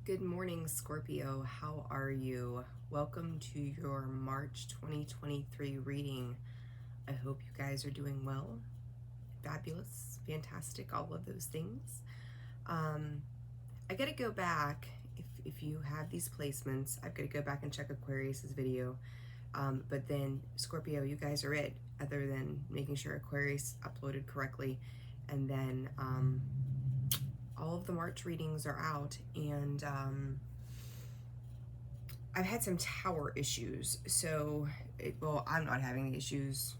Good morning, Scorpio. How are you? Welcome to your March 2023 reading. I hope you guys are doing well, fabulous, fantastic, all of those things. I gotta go back, if you have these placements, I've gotta go back and check Aquarius's video. But then, Scorpio, you guys are it, other than making sure Aquarius uploaded correctly. And then, all of the March readings are out, and I've had some tower issues. So, well, I'm not having the issues.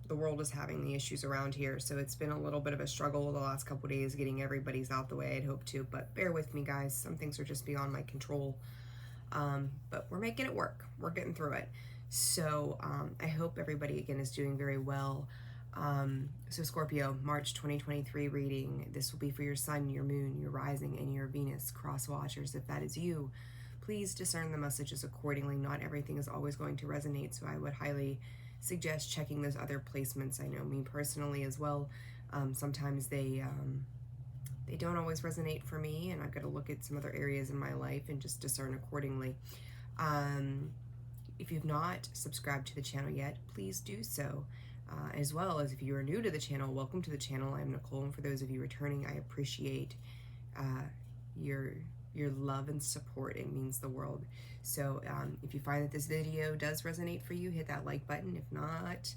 The world is having the issues around here. So it's been a little bit of a struggle the last couple days getting everybody's out the way I'd hoped to. But bear with me, guys. Some things are just beyond my control. But we're making it work. We're getting through it. So I hope everybody, again, is doing very well. So Scorpio, March 2023 reading. This will be for your sun, your moon, your rising, and your Venus cross watchers. If that is you, please discern the messages accordingly. Not everything is always going to resonate, so I would highly suggest checking those other placements. I know me personally as well. Sometimes they don't always resonate for me, and I've got to look at some other areas in my life and just discern accordingly. If you've not subscribed to the channel yet, please do so. As well as if you are new to the channel, welcome to the channel. I'm Nicole, and for those of you returning, I appreciate your love and support. It means the world. So if you find that this video does resonate for you, hit that like button. If not,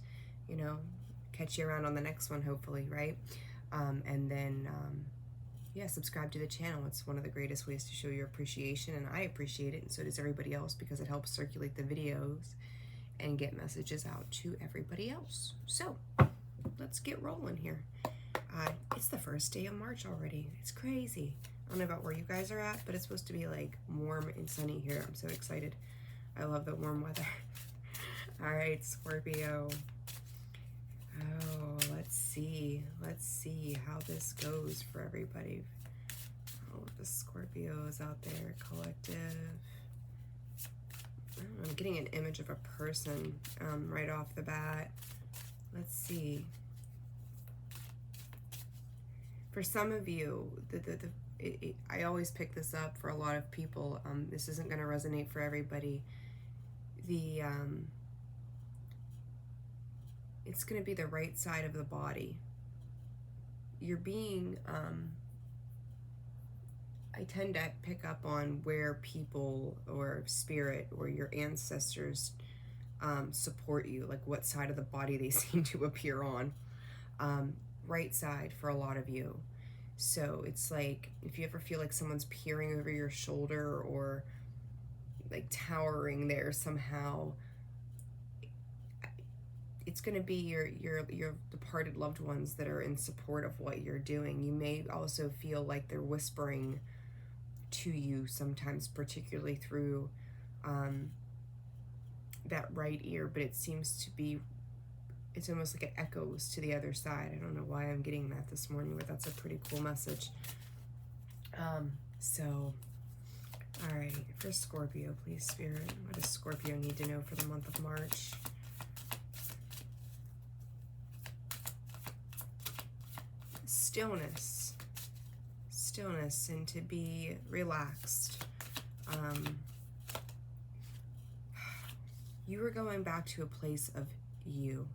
catch you around on the next one, hopefully, right? And then, yeah, subscribe to the channel. It's one of the greatest ways to show your appreciation, and I appreciate it, and so does everybody else, because it helps circulate the videos and get messages out to everybody else. So let's get rolling here. It's the first day of March already. It's crazy. I don't know about where you guys are at, but it's supposed to be like warm and sunny here. I'm so excited. I love the warm weather. All right, Scorpio. Oh, let's see how this goes for everybody. All of the Scorpios out there, collective. I'm getting an image of a person right off the bat. Let's see. For some of you, I always pick this up for a lot of people. This isn't going to resonate for everybody. It's going to be the right side of the body. You're being... I tend to pick up on where people or spirit or your ancestors support you, like what side of the body they seem to appear on. Right side for a lot of you. So it's like if you ever feel like someone's peering over your shoulder or like towering there somehow, it's going to be your departed loved ones that are in support of what you're doing. You may also feel like they're whispering to you sometimes, particularly through that right ear, but it seems to be, it's almost like it echoes to the other side. I don't know why I'm getting that this morning, but that's a pretty cool message. So all right, for Scorpio, please, Spirit, what does Scorpio need to know for the month of March? Stillness, and to be relaxed. You are going back to a place of you.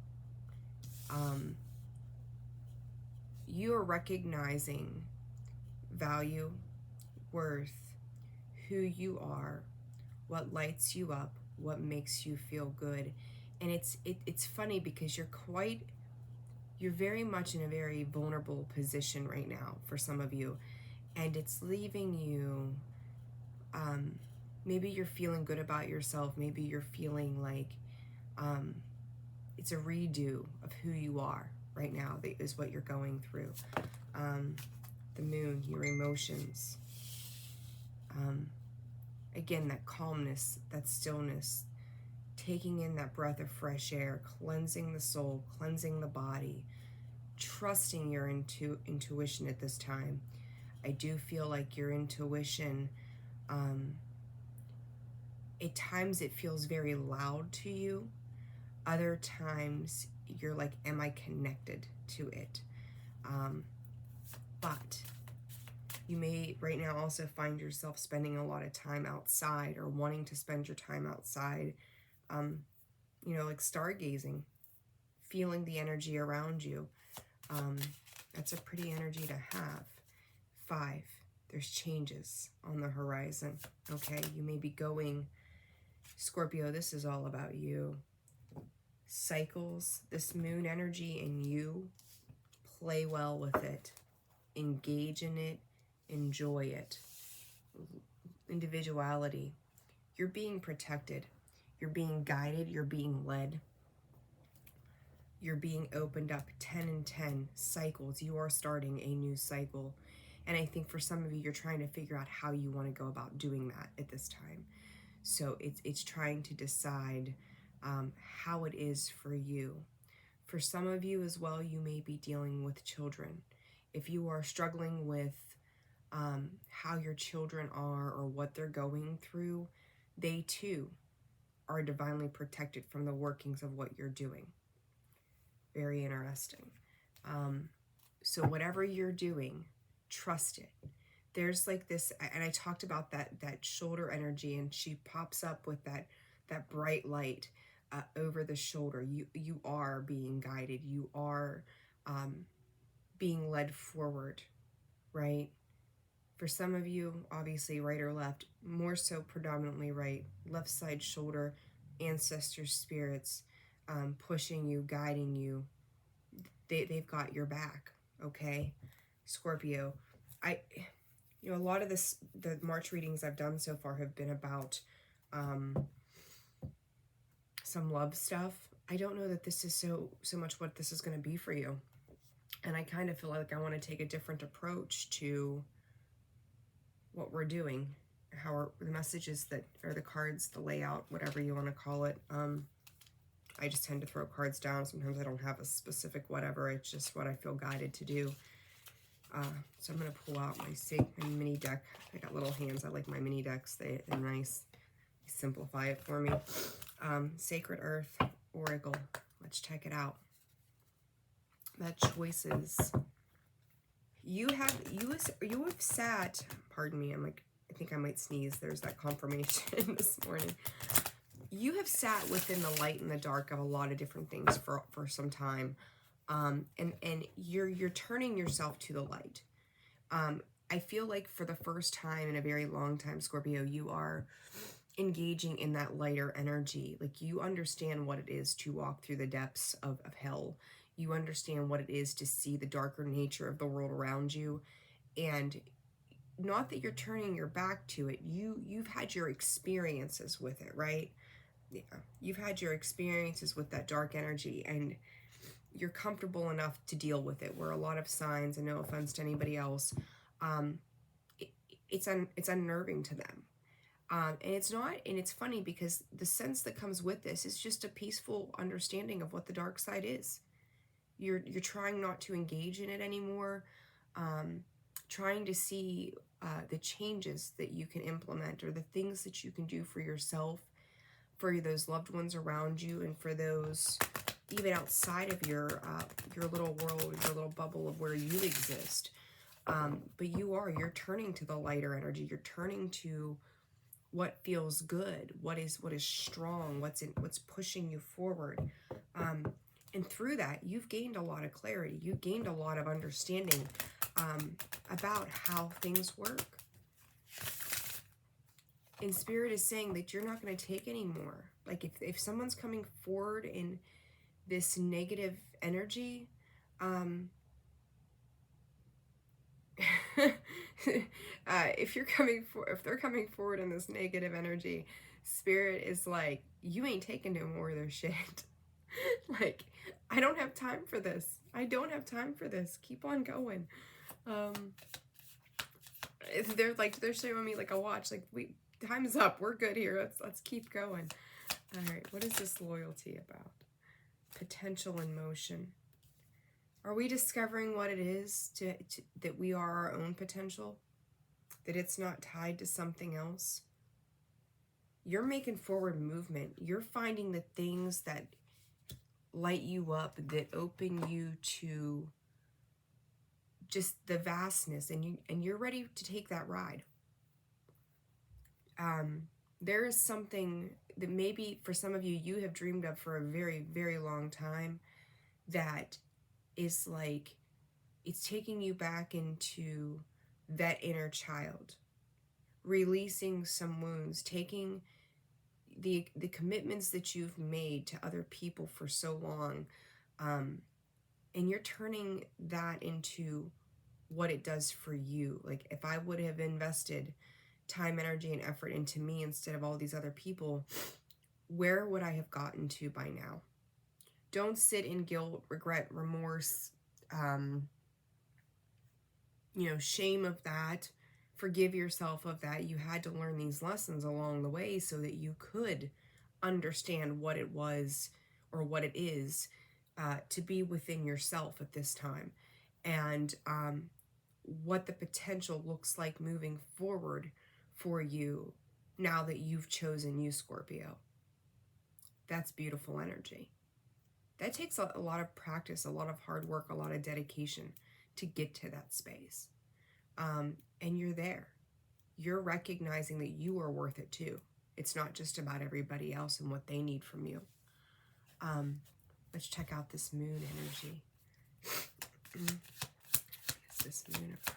You are recognizing value, worth, who you are, what lights you up, what makes you feel good. And it's funny because you're very much in a very vulnerable position right now for some of you. And it's leaving you, maybe you're feeling good about yourself. Maybe you're feeling like it's a redo of who you are right now, that is what you're going through. The moon, your emotions. Again, that calmness, that stillness, taking in that breath of fresh air, cleansing the soul, cleansing the body, trusting your intuition at this time. I do feel like your intuition, at times it feels very loud to you. Other times you're like, am I connected to it? But You may right now also find yourself spending a lot of time outside or wanting to spend your time outside, you know, like stargazing, feeling the energy around you. That's a pretty energy to have. 5, there's changes on the horizon, okay? You may be going, Scorpio, this is all about you. Cycles, this moon energy in you, play well with it. Engage in it. Enjoy it. Individuality. You're being protected. You're being guided. You're being led. You're being opened up. 10 and 10 cycles. You are starting a new cycle. And I think for some of you, you're trying to figure out how you want to go about doing that at this time. So it's trying to decide how it is for you. For some of you as well, you may be dealing with children. If you are struggling with how your children are or what they're going through, they too are divinely protected from the workings of what you're doing. Very interesting. So whatever you're doing, trust it. There's like this, and I talked about that shoulder energy, and she pops up with that bright light over the shoulder. You are being guided. You are being led forward, right? For some of you, obviously right or left, more so predominantly right, left side shoulder, ancestor spirits pushing you, guiding you. They've got your back, okay? Scorpio, you know, a lot of the March readings I've done so far have been about some love stuff. I don't know that this is so much what this is going to be for you. And I kind of feel like I want to take a different approach to what we're doing, how the messages that, or the cards, the layout, whatever you want to call it. I just tend to throw cards down. Sometimes I don't have a specific whatever. It's just what I feel guided to do. So I'm going to pull out my mini deck. I got little hands. I like my mini decks. They're nice. They simplify it for me. Sacred Earth Oracle. Let's check it out. The choices. You have sat, pardon me, I think I might sneeze. There's that confirmation this morning. You have sat within the light and the dark of a lot of different things for some time. And you're turning yourself to the light. I feel like for the first time in a very long time, Scorpio, you are engaging in that lighter energy. Like you understand what it is to walk through the depths of hell. You understand what it is to see the darker nature of the world around you. And not that you're turning your back to it. You've had your experiences with it, right? Yeah. You've had your experiences with that dark energy, and you're comfortable enough to deal with it, where a lot of signs, and no offense to anybody else, it's unnerving to them. And it's not, and it's funny because the sense that comes with this is just a peaceful understanding of what the dark side is. You're trying not to engage in it anymore, trying to see the changes that you can implement, or the things that you can do for yourself, for those loved ones around you, and for those even outside of your little world, your little bubble of where you exist. But you're turning to the lighter energy. You're turning to what feels good, what is strong, what's pushing you forward. And through that, you've gained a lot of clarity. You've gained a lot of understanding about how things work. And Spirit is saying that you're not going to take any more. Like if someone's coming forward in this negative energy, if they're coming forward in this negative energy, Spirit is like, you ain't taking no more of their shit. Like, I don't have time for this. I don't have time for this. Keep on going. They're showing me like a watch. Like, time's up. We're good here. Let's keep going. All right. What is this loyalty about? Potential in motion. Are we discovering what it is that we are our own potential? That it's not tied to something else? You're making forward movement. You're finding the things that light you up, that open you to just the vastness, and you're ready to take that ride. There is something that maybe for some of you, you have dreamed of for a very, very long time, that is like, it's taking you back into that inner child, releasing some wounds, taking the commitments that you've made to other people for so long, and you're turning that into what it does for you. Like, if I would have invested time, energy, and effort into me instead of all these other people, where would I have gotten to by now? Don't sit in guilt, regret, remorse, shame of that. Forgive yourself of that. You had to learn these lessons along the way so that you could understand what it was, or what it is, to be within yourself at this time, and what the potential looks like moving forward for you now that you've chosen you, Scorpio. That's beautiful energy. That takes a lot of practice, a lot of hard work, a lot of dedication to get to that space. And you're there. You're recognizing that you are worth it too. It's not just about everybody else and what they need from you. Let's check out this moon energy. What is this moon about?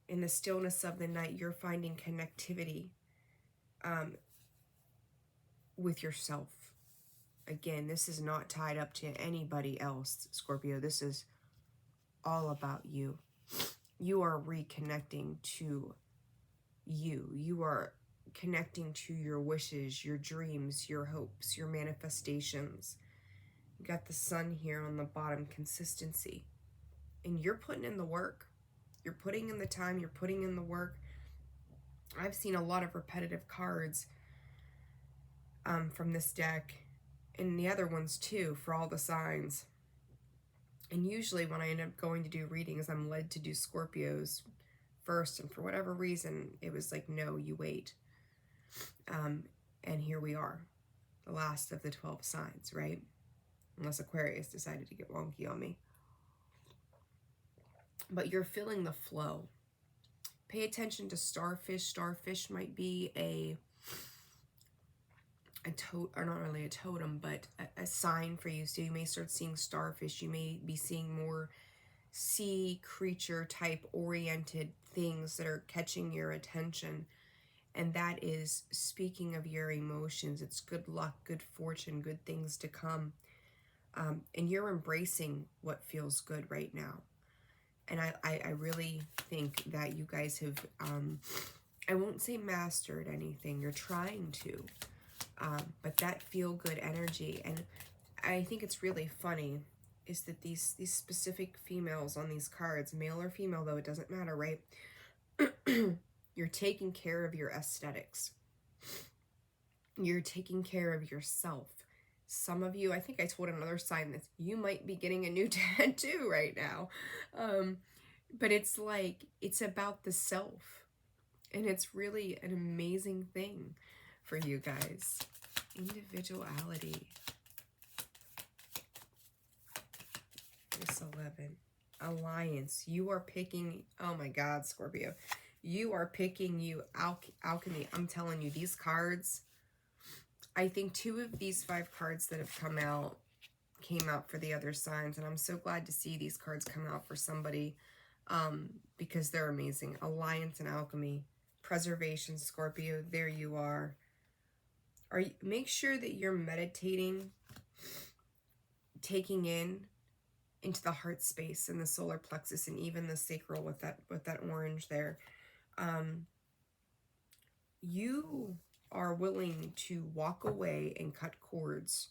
In the stillness of the night, you're finding connectivity with yourself. Again, this is not tied up to anybody else, Scorpio. This is all about you. You are reconnecting to you. You are connecting to your wishes, your dreams, your hopes, your manifestations. You got the sun here on the bottom, consistency. And you're putting in the work. You're putting in the time. You're putting in the work. I've seen a lot of repetitive cards from this deck, and the other ones too, for all the signs. And usually when I end up going to do readings, I'm led to do Scorpios first, and for whatever reason, it was like, no, you wait. And here we are, the last of the 12 signs, right? Unless Aquarius decided to get wonky on me. But you're feeling the flow. Pay attention to starfish. Starfish might be a or not really a totem, but a sign for you. So you may start seeing starfish. You may be seeing more sea creature type oriented things that are catching your attention. And that is speaking of your emotions. It's good luck, good fortune, good things to come. And you're embracing what feels good right now. And I really think that you guys have, I won't say mastered anything. You're trying to. But that feel-good energy, and I think it's really funny, is that these specific females on these cards, male or female though, it doesn't matter, right? You're taking care of your aesthetics. You're taking care of yourself. Some of you, I think I told another sign that you might be getting a new tattoo right now. But it's like, it's about the self. And it's really an amazing thing for you guys. Individuality. This 11. Alliance. You are picking, oh my God, Scorpio. You are picking you alchemy. I'm telling you, these cards, I think 2 of these 5 cards that have come out came out for the other signs. And I'm so glad to see these cards come out for somebody because they're amazing. Alliance and alchemy. Preservation, Scorpio. There you are. Make sure that you're meditating, taking into the heart space and the solar plexus and even the sacral with that orange there. You are willing to walk away and cut cords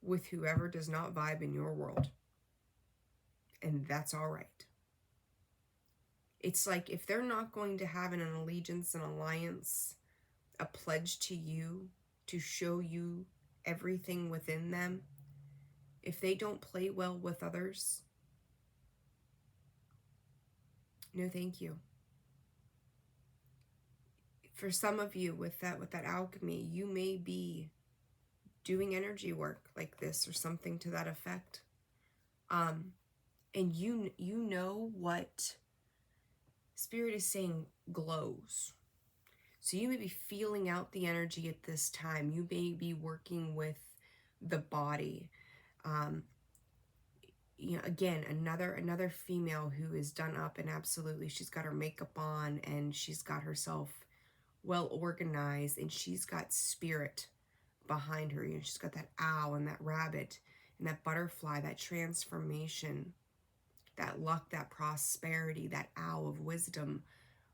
with whoever does not vibe in your world. And that's all right. It's like, if they're not going to have an allegiance, an alliance, a pledge to you, to show you everything within them, if they don't play well with others, no thank you. For some of you with that alchemy, you may be doing energy work like this or something to that effect. And you know what Spirit is saying glows. So you may be feeling out the energy at this time. You may be working with the body. Again, another female who is done up, and absolutely she's got her makeup on and she's got herself well organized, and she's got spirit behind her. She's got that owl and that rabbit and that butterfly, that transformation, that luck, that prosperity, that owl of wisdom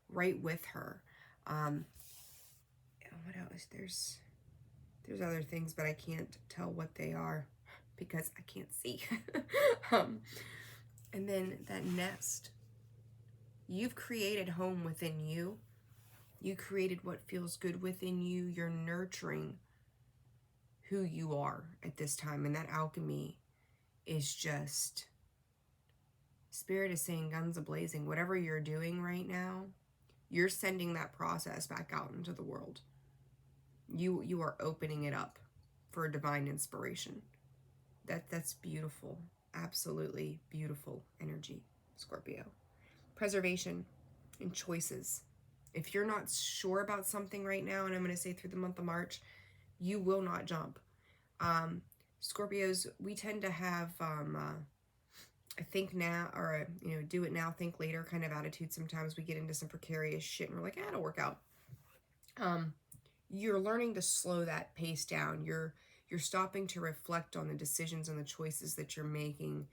right with her. What else? There's other things, but I can't tell what they are because I can't see. And then that nest. You've created home within you. You created what feels good within you. You're nurturing who you are at this time. And that alchemy is just, Spirit is saying guns a-blazing. Whatever you're doing right now, you're sending that process back out into the world. You are opening it up for divine inspiration. That's beautiful. Absolutely beautiful energy, Scorpio. Preservation and choices. If you're not sure about something right now, and I'm going to say through the month of March, you will not jump. Scorpios, we tend to have I think now, or do it now, think later kind of attitude. Sometimes we get into some precarious shit and we're like, it'll work out. You're learning to slow that pace down. You're stopping to reflect on the decisions and the choices that you're making,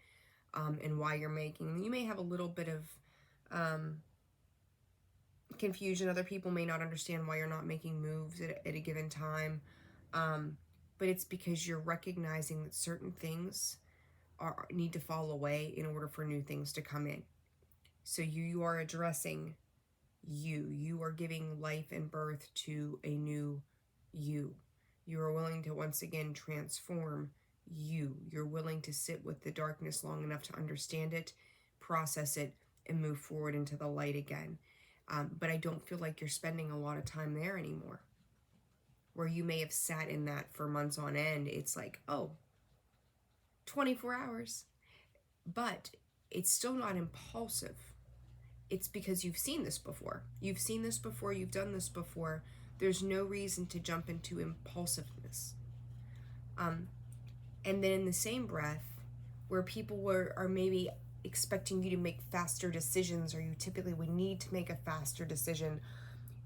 and why you're making them. You may have a little bit of confusion. Other people may not understand why you're not making moves at a given time, but it's because you're recognizing that certain things need to fall away in order for new things to come in. So you are addressing you are giving life and birth to a new you. You are willing to once again transform you. You're willing to sit with the darkness long enough to understand it, process it, and move forward into the light again. But I don't feel like you're spending a lot of time there anymore. Where you may have sat in that for months on end, it's like, 24 hours. But it's still not impulsive. It's because you've seen this before. You've seen this before. You've done this before. There's no reason to jump into impulsiveness. And then in the same breath, where people are maybe expecting you to make faster decisions, or you typically would need to make a faster decision,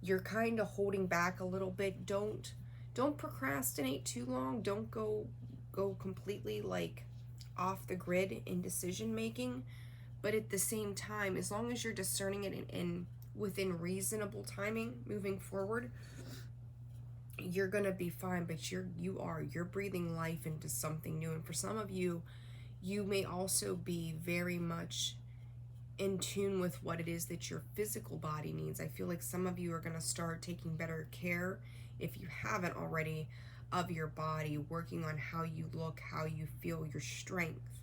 you're kind of holding back a little bit. Don't procrastinate too long. Don't go completely like off the grid in decision making. But at the same time, as long as you're discerning it in within reasonable timing moving forward, you're gonna be fine. But you're breathing life into something new. And for some of you, you may also be very much in tune with what it is that your physical body needs. I feel like some of you are gonna start taking better care, if you haven't already, of your body, working on how you look, how you feel, your strength.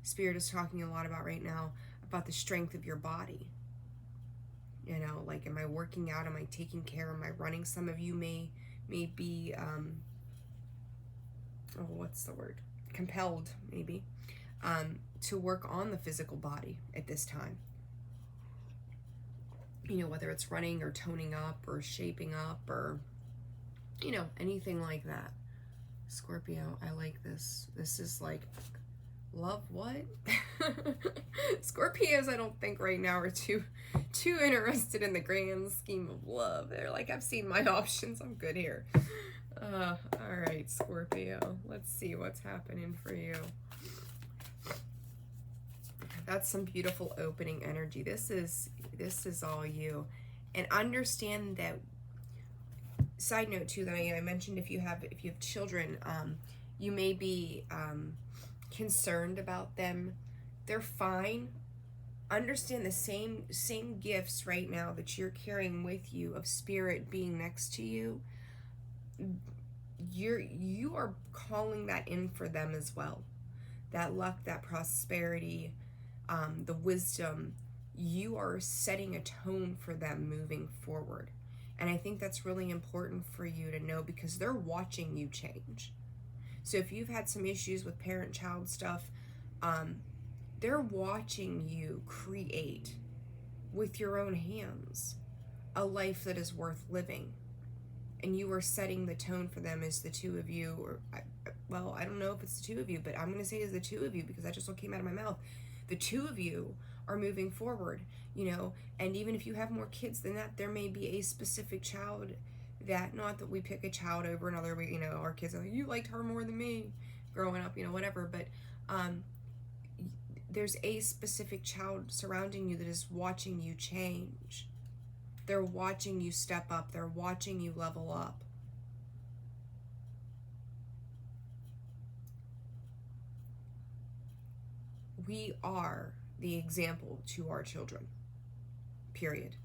Spirit is talking a lot about right now about the strength of your body. Like, am I working out? Am I taking care? Am I running? Some of you may be, what's the word? Compelled, maybe, to work on the physical body at this time. Whether it's running or toning up or shaping up or, anything like that. Scorpio, I like this. This is like, love what? Scorpios, I don't think right now are too interested in the grand scheme of love. They're like, I've seen my options. I'm good here. All right, Scorpio. Let's see what's happening for you. That's some beautiful opening energy. This is all you. And understand that. Side note too, that I mentioned, if you have children, you may be concerned about them. They're fine. Understand the same gifts right now that you're carrying with you of spirit being next to you. You are calling that in for them as well. That luck, that prosperity, the wisdom. You are setting a tone for them moving forward. And I think that's really important for you to know, because they're watching you change. So if you've had some issues with parent-child stuff, They're watching you create with your own hands a life that is worth living. And you are setting the tone for them as the two of you, or, well, I don't know if it's the two of you, but I'm going to say it's the two of you because that just what came out of my mouth. The two of you are moving forward, you know, and even if you have more kids than that, there may be a specific child that, not that we pick a child over another, you know, our kids are like, you liked her more than me growing up, you know, whatever, but there's a specific child surrounding you that is watching you change. They're watching you step up. They're watching you level up. We are the example to our children, period.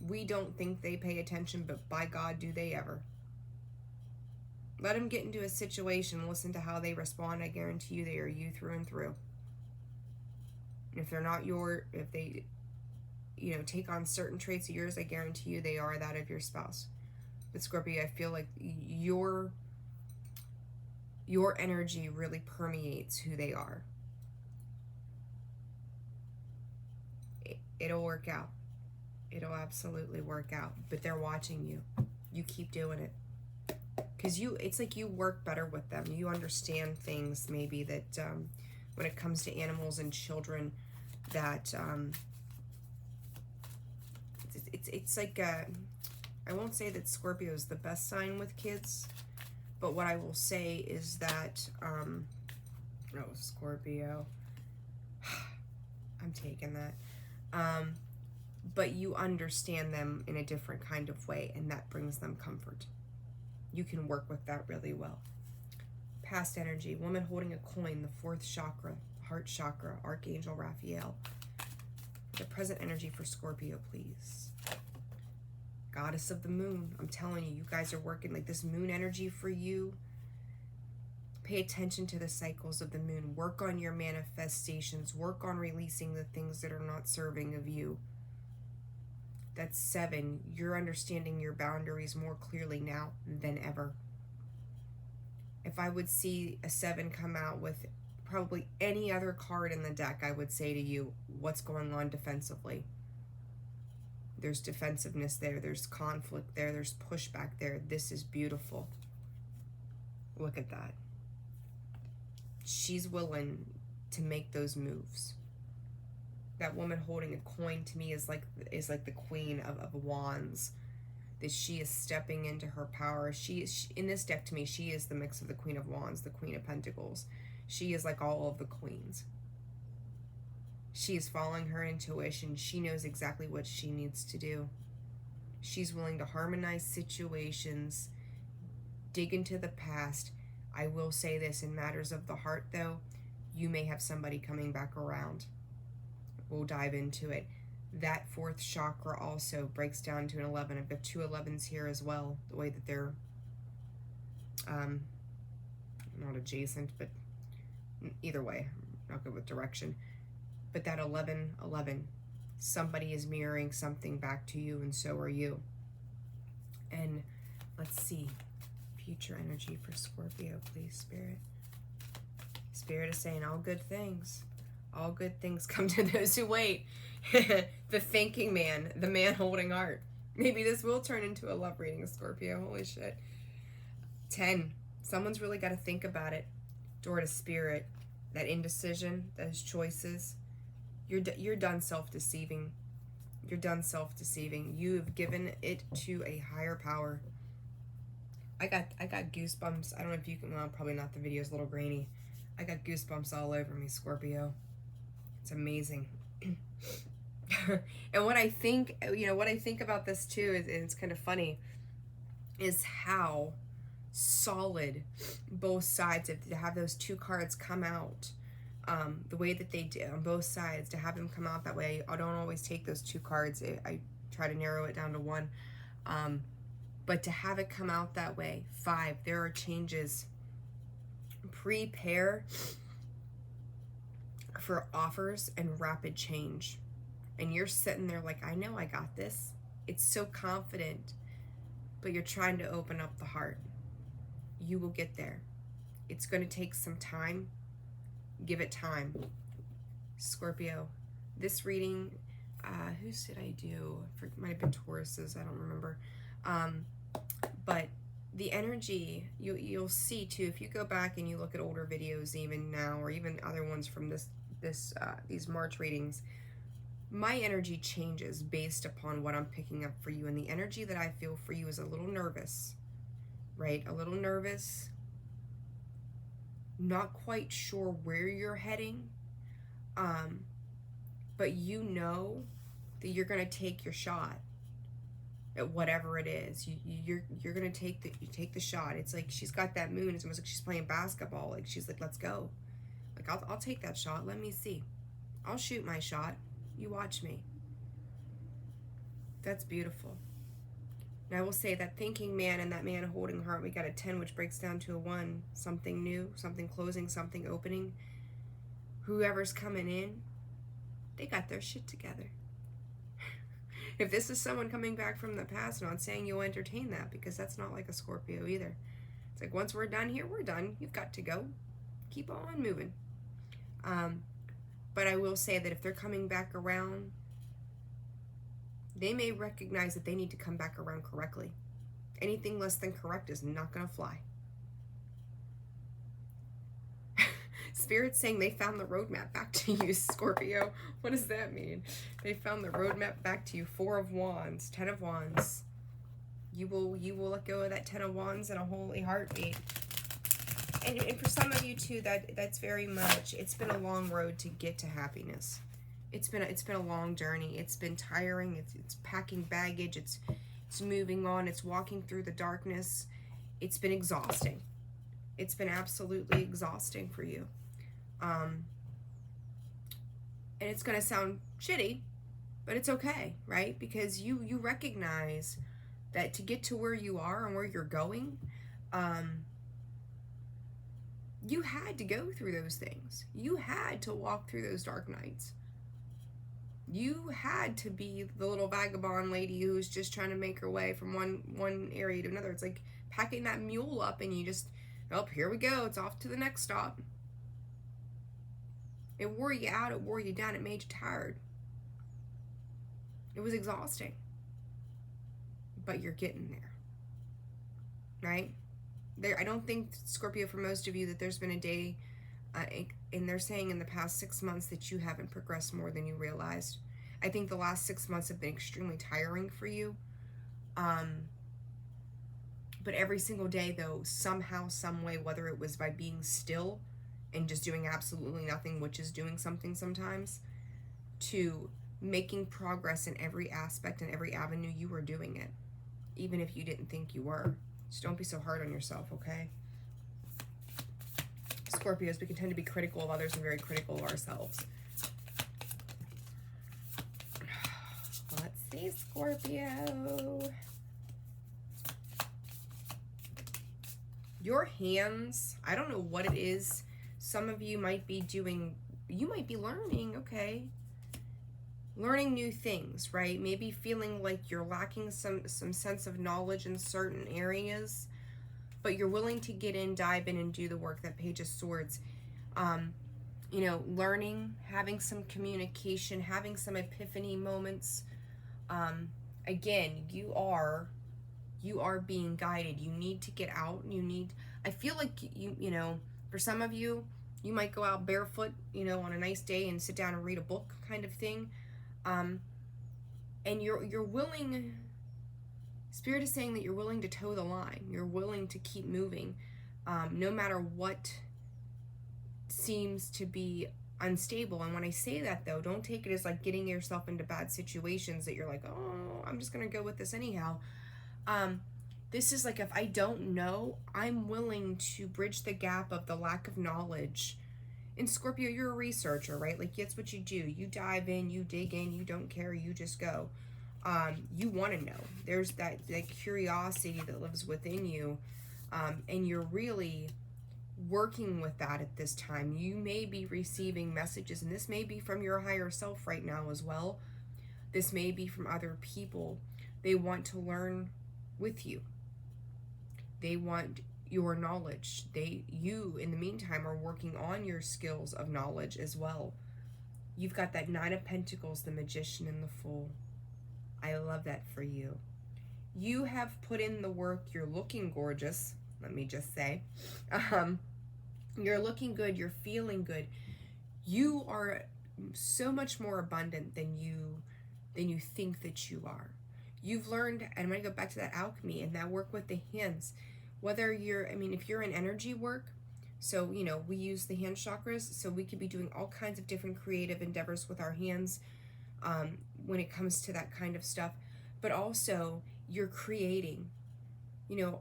We don't think they pay attention, but by God, do they ever. Let them get into a situation, listen to how they respond. I guarantee you they are you through and through. If they're not if they, you know, take on certain traits of yours, I guarantee you they are that of your spouse. But Scorpio, I feel like your energy really permeates who they are. It'll work out. It'll absolutely work out. But they're watching you. You keep doing it. Because it's like you work better with them. You understand things maybe that when it comes to animals and children, that it's like I won't say that Scorpio is the best sign with kids, but what I will say is that Scorpio, I'm taking that, but you understand them in a different kind of way, and that brings them comfort. You can work with that really well. Past energy, woman holding a coin, the fourth chakra, heart chakra, Archangel Raphael. The present energy for Scorpio, please. Goddess of the moon, I'm telling you, you guys are working like this moon energy for you. Pay attention to the cycles of the moon. Work on your manifestations. Work on releasing the things that are not serving of you. That's 7. You're understanding your boundaries more clearly now than ever. If I would see a 7 come out with probably any other card in the deck, I would say to you, what's going on defensively? There's defensiveness there. There's conflict there. There's pushback there. This is beautiful. Look at that. She's willing to make those moves. That woman holding a coin to me is like the queen of wands. That she is stepping into her power. She in this deck to me, she is the mix of the queen of wands, the queen of pentacles. She is like all of the queens. She is following her intuition. She knows exactly what she needs to do. She's willing to harmonize situations, dig into the past. I will say this, in matters of the heart though, you may have somebody coming back around. We'll dive into it. That fourth chakra also breaks down to an 11. I've got 2 11s here as well, the way that they're not adjacent, but either way, not good with direction. But that 11, 11, somebody is mirroring something back to you, and so are you. And let's see, future energy for Scorpio, please, Spirit. Spirit is saying all good things. All good things come to those who wait. The thinking man, the man holding art. Maybe this will turn into a love reading, Scorpio. Holy shit. 10. Someone's really got to think about it. Door to Spirit. That indecision, those choices. You're done self-deceiving. You're done self-deceiving. You've given it to a higher power. I got goosebumps. I don't know if you can, well, probably not, the video's a little grainy. I got goosebumps all over me, Scorpio. It's amazing. And what I think, what I think about this too, is, and it's kind of funny, is how solid both sides, to have those 2 cards come out the way that they did on both sides, to have them come out that way. I don't always take those 2 cards. I try to narrow it down to 1. But to have it come out that way. 5, there are changes. Prepare for offers and rapid change. And you're sitting there like, I know I got this. It's so confident, but you're trying to open up the heart. You will get there. It's going to take some time. Give it time. Scorpio, this reading, whose did I do? It might have been Taurus's, I don't remember. But the energy, you'll see too, if you go back and you look at older videos even now, or even other ones from these March readings, my energy changes based upon what I'm picking up for you. And the energy that I feel for you is a little nervous, right? A little nervous, not quite sure where you're heading, but you know that you're going to take your shot at whatever it is. You're going to take the shot. It's like she's got that moon. It's almost like she's playing basketball. Like she's like, let's go. Like I'll take that shot. Let me see. I'll shoot my shot. You watch me. That's beautiful. Now I will say that thinking man and that man holding heart, we got a 10, which breaks down to a 1. Something new, something closing, something opening. Whoever's coming in, they got their shit together. If this is someone coming back from the past, I'm not saying you'll entertain that, because that's not like a Scorpio either. It's like, once we're done here, we're done. You've got to go. Keep on moving. But I will say that if they're coming back around, they may recognize that they need to come back around correctly. Anything less than correct is not going to fly. Spirit's saying they found the roadmap back to you, Scorpio. What does that mean? They found the roadmap back to you. 4 of Wands, 10 of Wands. You will let go of that 10 of Wands in a holy heartbeat. And for some of you too, that's very much, it's been a long road to get to happiness. It's been a long journey. It's been tiring. It's packing baggage. It's moving on. It's walking through the darkness. It's been exhausting. It's been absolutely exhausting for you. And it's going to sound shitty, but it's okay, right? Because you recognize that to get to where you are and where you're going, you had to go through those things. You had to walk through those dark nights. You had to be the little vagabond lady who's just trying to make her way from one area to another. It's like packing that mule up and you just, oh, here we go. It's off to the next stop. It wore you out. It wore you down. It made you tired. It was exhausting. But you're getting there. Right? I don't think, Scorpio, for most of you, that there's been a day, and they're saying in the past 6 months that you haven't progressed more than you realized. I think the last 6 months have been extremely tiring for you. But every single day, though, somehow, some way, whether it was by being still and just doing absolutely nothing, which is doing something sometimes, to making progress in every aspect and every avenue, you were doing it, even if you didn't think you were. Just don't be so hard on yourself, okay? Scorpios, we can tend to be critical of others and very critical of ourselves. Let's see, Scorpio. Your hands, I don't know what it is. Some of you might be doing, you might be learning, okay? Learning new things, right? Maybe feeling like you're lacking some sense of knowledge in certain areas, but you're willing to get in, dive in, and do the work. That Page of Swords. You know, learning, having some communication, having some epiphany moments. Again, you are being guided. You need to get out. I feel like you know, for some of you, you might go out barefoot, you know, on a nice day and sit down and read a book kind of thing. And you're willing, Spirit is saying that you're willing to toe the line. You're willing to keep moving, no matter what seems to be unstable. And when I say that, though, don't take it as like getting yourself into bad situations that you're like, oh, I'm just going to go with this anyhow. This is like, if I don't know, I'm willing to bridge the gap of the lack of knowledge. In Scorpio, you're a researcher, right? Like, that's what you do. You dive in, you dig in, you don't care, you just go. You want to know. There's that curiosity that lives within you, and you're really working with that at this time. You may be receiving messages, and this may be from your higher self right now as well. This may be from other people. They want to learn with you. They want your knowledge. You, in the meantime, are working on your skills of knowledge as well. You've got that Nine of Pentacles, the Magician, and the Fool. I love that for you. You have put in the work. You're looking gorgeous, let me just say. You're looking good. You're feeling good. You are so much more abundant than you think that you are. You've learned, and I'm going to go back to that alchemy and that work with the hands. Whether you're, I mean, if you're in energy work, so, you know, we use the hand chakras, so we could be doing all kinds of different creative endeavors with our hands when it comes to that kind of stuff. But also, you're creating. You know,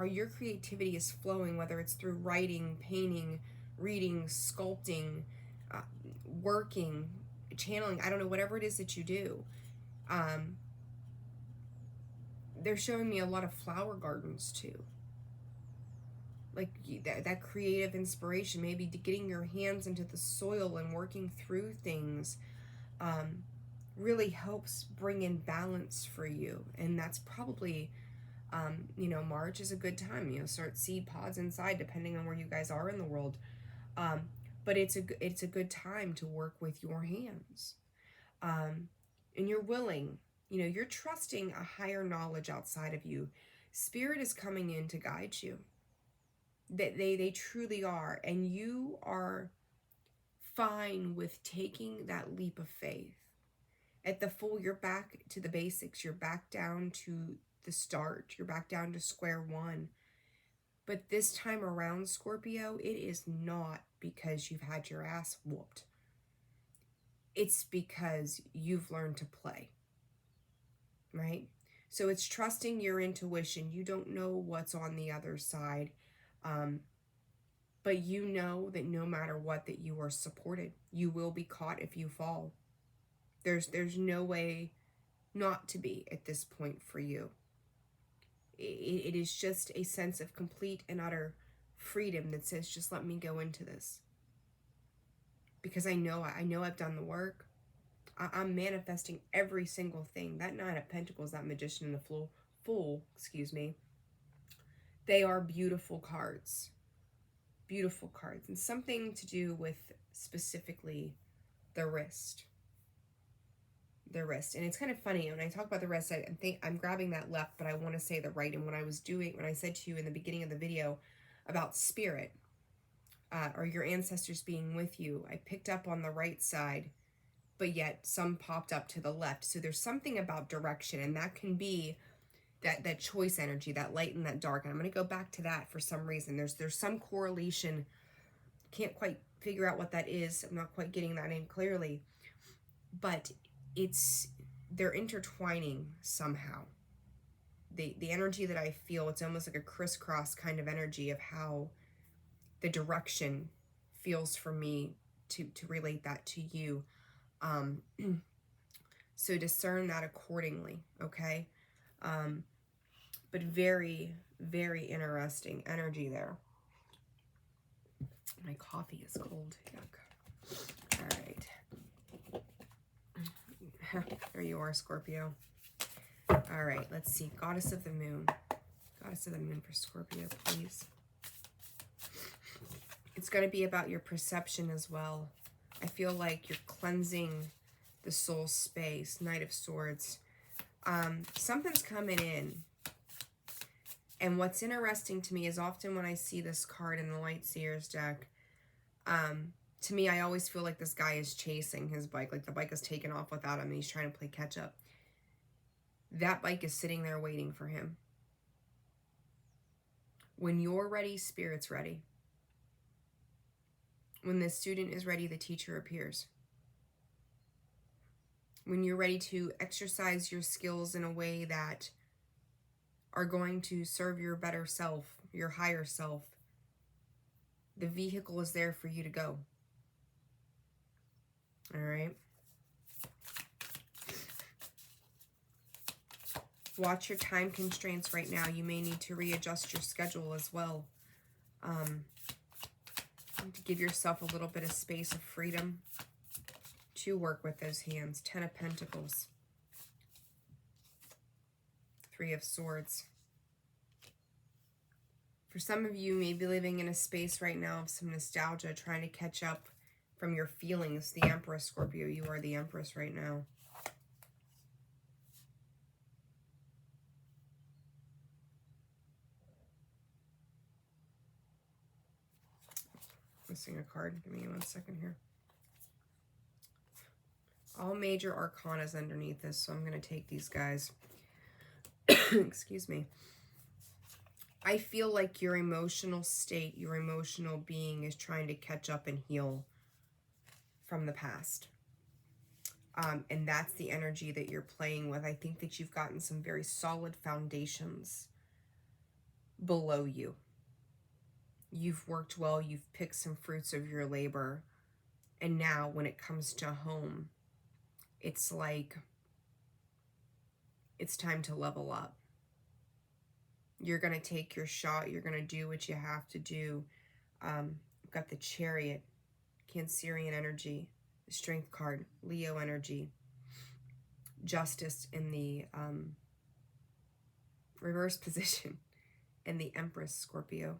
your creativity is flowing, whether it's through writing, painting, reading, sculpting, working, channeling, I don't know, whatever it is that you do. They're showing me a lot of flower gardens too. Like that creative inspiration, maybe getting your hands into the soil and working through things really helps bring in balance for you. And that's probably, you know, March is a good time. You know, start seed pods inside, depending on where you guys are in the world. But it's a good time to work with your hands. And you're willing, you know, you're trusting a higher knowledge outside of you. Spirit is coming in to guide you. That they truly are. And you are fine with taking that leap of faith. At the Fool, you're back to the basics. You're back down to the start. You're back down to square one. But this time around, Scorpio, it is not because you've had your ass whooped. It's because you've learned to play. Right? So it's trusting your intuition. You don't know what's on the other side. But you know that no matter what, that you are supported. You will be caught if you fall. There's no way not to be at this point for you. It is just a sense of complete and utter freedom that says, just let me go into this. Because I know I've done the work. I'm manifesting every single thing. That Nine of Pentacles, that Magician and the Fool, excuse me, they are beautiful cards. Beautiful cards. And something to do with specifically the wrist. The wrist. And it's kind of funny when I talk about the wrist, I think I'm grabbing that left, but I want to say the right. And when I said to you in the beginning of the video about spirit or your ancestors being with you, I picked up on the right side, but yet some popped up to the left. So there's something about direction, and that can be that choice energy, that light and that dark. And I'm going to go back to that for some reason. There's some correlation. Can't quite figure out what that is. I'm not quite getting that in clearly, but they're intertwining somehow. The energy that I feel, it's almost like a crisscross kind of energy of how the direction feels for me to relate that to you. So discern that accordingly, okay? But very, very interesting energy there. My coffee is cold. Yuck. All right. There you are, Scorpio. All right, let's see. Goddess of the Moon. Goddess of the Moon for Scorpio, please. It's going to be about your perception as well. I feel like you're cleansing the soul space. Knight of Swords. Something's coming in. And what's interesting to me is often when I see this card in the Light Seers deck, to me, I always feel like this guy is chasing his bike. Like the bike is taken off without him and he's trying to play catch up. That bike is sitting there waiting for him. When you're ready, Spirit's ready. When the student is ready, the teacher appears. When you're ready to exercise your skills in a way that are going to serve your better self, your higher self, the vehicle is there for you to go. All right. Watch your time constraints right now. You may need to readjust your schedule as well. To give yourself a little bit of space of freedom to work with those hands. 10 of Pentacles. 3 of Swords. For some of you, you may be living in a space right now of some nostalgia, trying to catch up from your feelings. The Empress, Scorpio. You are the Empress right now. Missing a card. Give me 1 second here. All major arcanas underneath this, so I'm going to take these guys. Excuse me. I feel like your emotional state, your emotional being is trying to catch up and heal from the past. And that's the energy that you're playing with. I think that you've gotten some very solid foundations below you. You've worked well, you've picked some fruits of your labor. And now when it comes to home, it's like it's time to level up. You're going to take your shot. You're going to do what you have to do. We've got the Chariot, Cancerian energy, the Strength card, Leo energy, Justice in the reverse position, and the Empress, Scorpio.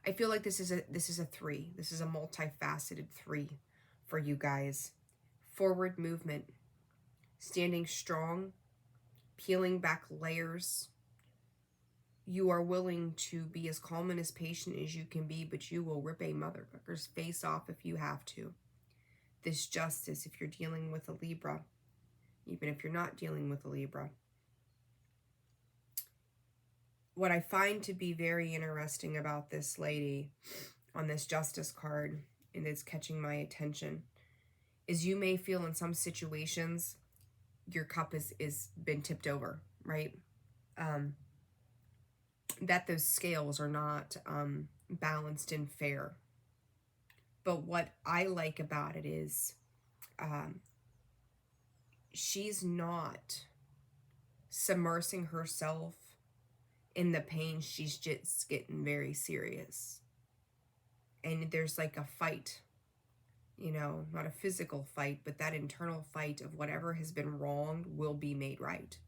I feel like this is a 3. This is a multifaceted 3 for you guys. Forward movement, standing strong, peeling back layers. You are willing to be as calm and as patient as you can be, but you will rip a motherfucker's face off if you have to. This Justice, if you're dealing with a Libra, even if you're not dealing with a Libra. What I find to be very interesting about this lady on this Justice card, and it's catching my attention, is you may feel in some situations your cup is been tipped over, right? That those scales are not balanced and fair. But what I like about it is she's not submersing herself in the pain. She's just getting very serious. And there's like a fight, you know, not a physical fight, but that internal fight of whatever has been wronged will be made right.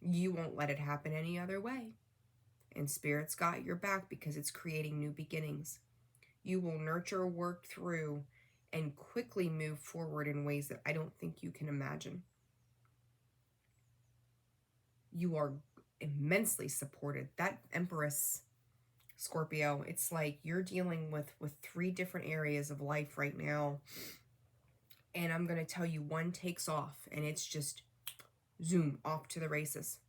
You won't let it happen any other way. And Spirit's got your back because it's creating new beginnings. You will nurture, work through, and quickly move forward in ways that I don't think you can imagine. You are immensely supported. That Empress, Scorpio, it's like you're dealing with 3 different areas of life right now. And I'm going to tell you, one takes off and it's just zoom off to the races.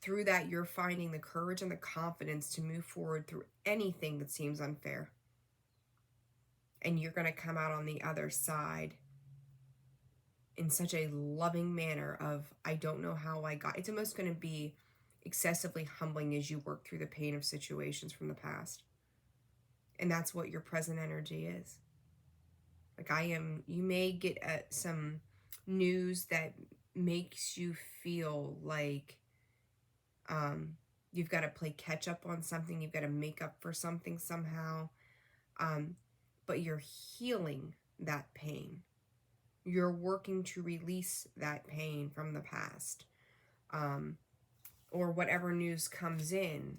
Through that, you're finding the courage and the confidence to move forward through anything that seems unfair. And you're going to come out on the other side in such a loving manner of, I don't know how I got. It's almost going to be excessively humbling as you work through the pain of situations from the past. And that's what your present energy is. Like you may get some news that makes you feel like you've got to play catch up on something. You've got to make up for something somehow. But you're healing that pain. You're working to release that pain from the past. Or whatever news comes in,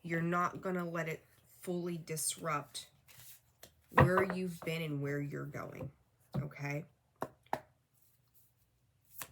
you're not going to let it fully disrupt where you've been and where you're going. Okay?